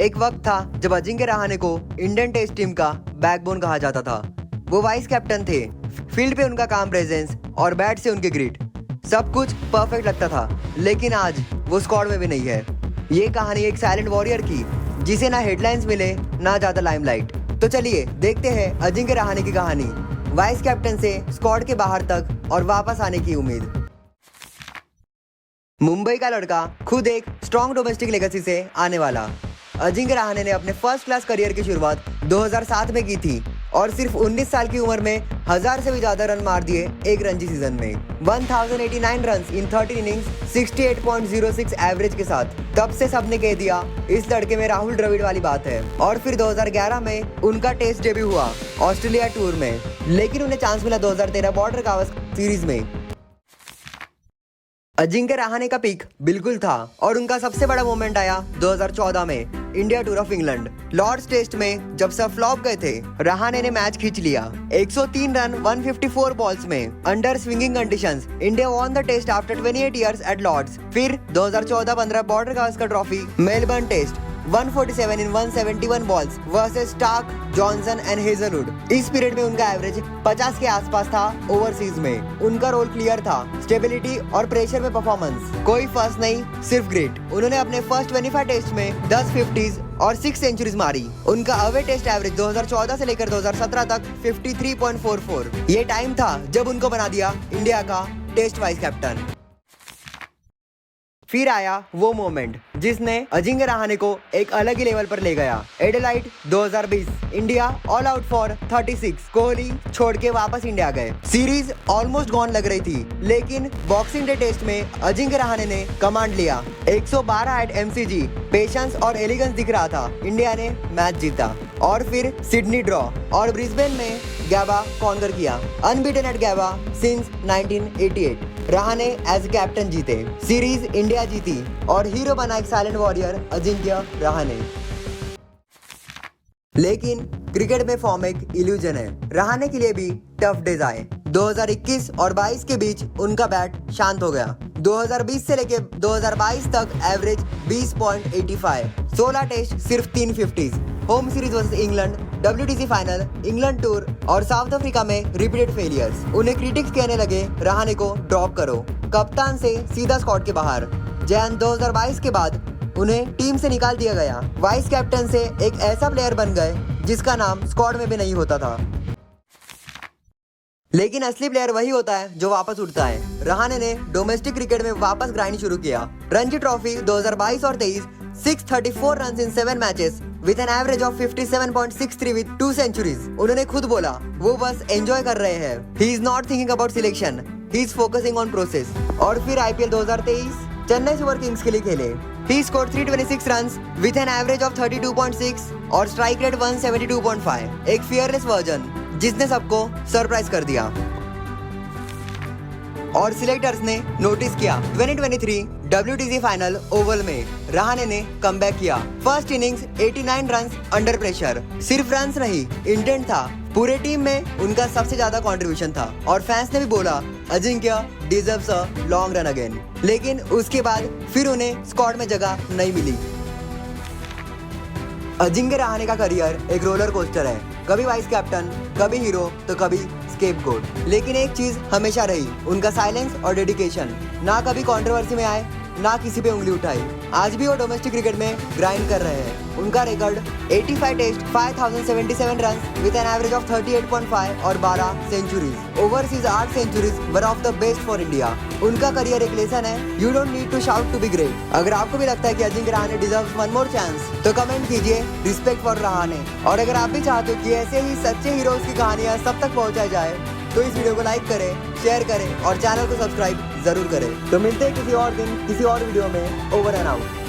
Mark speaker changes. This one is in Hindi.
Speaker 1: एक वक्त था जब अजिंक्य रहाणे को इंडियन टेस्ट टीम का बैकबोन कहा जाता था। वो वाइस कैप्टन थे। फील्ड पे उनका काम प्रेजेंस और बैट से उनके ग्रिट, सब कुछ परफेक्ट लगता था। लेकिन आज वो स्क्वाड में भी नहीं है। ये कहानी एक साइलेंट वॉरियर की, जिसे ना हेडलाइंस मिले ना ज्यादा लाइमलाइट। तो चलिए देखते हैं अजिंक्य रहाणे की कहानी, वाइस कैप्टन से स्क्वाड के बाहर तक और वापस आने की उम्मीद। मुंबई का लड़का, खुद एक स्ट्रॉन्ग डोमेस्टिक लेगेसी से आने वाला। अजिंक्य रहाणे ने अपने फर्स्ट क्लास करियर की शुरुआत 2007 में की थी और सिर्फ 19 साल की उम्र में 1000 से भी ज्यादा रन मार दिए एक रणजी सीजन में। 1089 रन्स इन 13 इनिंग्स 68.06 एवरेज के साथ। तब से सबने कह दिया इस लड़के में राहुल द्रविड़ वाली बात है। और फिर 2011 में उनका टेस्ट डेब्यू हुआ ऑस्ट्रेलिया टूर में, लेकिन उन्हें चांस मिला 2013 बॉर्डर गावस्कर सीरीज में। अजिंक्य रहाणे का पीक बिल्कुल था और उनका सबसे बड़ा मोमेंट आया 2014 में India tour of England. Lord's test में जब सब फ्लॉप गए थे, रहाणे ने मैच खींच लिया। 103 रन 154 बॉल्स में under swinging conditions India won the test after 28 years at Lord's. फिर 2014-15 Border Gavaskar trophy Melbourne test 147 in 171 balls versus Starc, Johnson and Hazlewood. इस पीरियड में उनका एवरेज 50 के आसपास था ओवरसीज में। उनका रोल क्लियर था, स्टेबिलिटी और प्रेशर में परफॉर्मेंस। कोई फर्स्ट नहीं, सिर्फ ग्रेट। उन्होंने अपने फर्स्ट 25 टेस्ट में 10 50s और 6 सेंचुरीज मारी। उनका अवे टेस्ट एवरेज 2014 से लेकर 2017 तक 53.44। ये टाइम था जब उनको बना दिया इंडिया का टेस्ट वाइस कैप्टन। फिर आया वो मोमेंट जिसने अजिंक्य रहाणे को एक अलग ही लेवल पर ले गया। Adelaide 2020, India all out for 36। Kohli छोड़ के वापस इंडिया गए। सीरीज ऑलमोस्ट गॉन लग रही थी, लेकिन बॉक्सिंग डे टेस्ट में अजिंक्य रहाणे ने कमांड लिया। 112 एट एमसीजी, पेशेंस और एलिगेंस दिख रहा था। इंडिया ने मैच जीता और फिर सिडनी ड्रॉ और ब्रिस्बेन में गैबा कॉन्कर किया। Unbeaten at Gabba since 1988। Rahane as captain जीते, सीरीज इंडिया जीती और हीरो बना एक साइलेंट वॉरियर अजिंक्य रहाणे। लेकिन क्रिकेट में फॉर्म एक इल्यूजन है। रहाणे के लिए भी टफ डेज आए। 2021 और 22 के बीच उनका बैट शांत हो गया। 2020 से लेके 2022 तक एवरेज 20.85, 16 टेस्ट सिर्फ 3 50s, home series versus England, WTC final, England tour और साउथ अफ्रीका में रिपीटेड फेलियर्स। उन्हें क्रिटिक्स कहने लगे रहाणे को ड्रॉप करो, कप्तान से सीधा स्क्वाड के बाहर। जैन 2022 के बाद उन्हें टीम से निकाल दिया गया। वाइस कैप्टन से एक ऐसा प्लेयर बन गए जिसका नाम स्क्वाड में भी नहीं होता था। लेकिन असली प्लेयर वही होता है जो वापस उठता है। रहाणे ने डोमेस्टिक क्रिकेट में वापस ग्राइंड शुरू किया। रणजी ट्रॉफी 2022 और 23, 634 runs in 7 matches with an average of 57.63 with 2 centuries. उन्होंने खुद बोला वो बस एंजॉय कर रहे हैं। He is not thinking about selection, he is focusing on process. और फिर IPL 2023 चेन्नई सुपर किंग्स के लिए खेले। He scored 326 runs with an average of 32.6 और स्ट्राइक रेट 172.5। एक फियरलेस वर्जन जिसने सबको सरप्राइज कर दिया। और सिलेक्टर्स ने नोटिस किया। 2023 WTC फाइनल ओवल में रहाणे ने कमबैक किया। First innings 89 runs under pressure. सिर्फ रन्स नहीं, इंटेंट था। पूरे टीम में उनका सबसे ज्यादा कंट्रीब्यूशन था और फैंस ने भी बोला Ajinkya deserves a long run again. लेकिन उसके बाद फिर उन्हें स्क्वाड में जगह नहीं मिली। अजिंक्य रहाणे का करियर एक रोलर कोस्टर है। कभी वाइस कैप्टन, कभी हीरो तो कभी स्केपगोट। लेकिन एक चीज हमेशा रही, उनका साइलेंस और डेडिकेशन। ना कभी कंट्रोवर्सी में आए, ना किसी पे उंगली उठाई। आज भी वो डोमेस्टिक क्रिकेट में ग्राइंड कर रहे हैं। उनका record 85 test 5077 run with an average of 38.5 और 12 centuries. Overseas 8 centuries were of the best for India. उनका करियर एक लेसन है, you don't need to shout to be great. अगर आपको भी लगता है कि Ajinkya Rahane deserves one more chance तो कमेंट कीजिए रिस्पेक्ट फॉर रहाणे। और अगर आप भी चाहते हो कि ऐसे ही सच्चे हीरोज की कहानियां सब तक पहुंचाई जाए तो इस वीडियो को लाइक करें, शेयर करें और चैनल को सब्सक्राइब जरूर करें। तो मिलते हैं किसी और दिन किसी और वीडियो में। Over and out.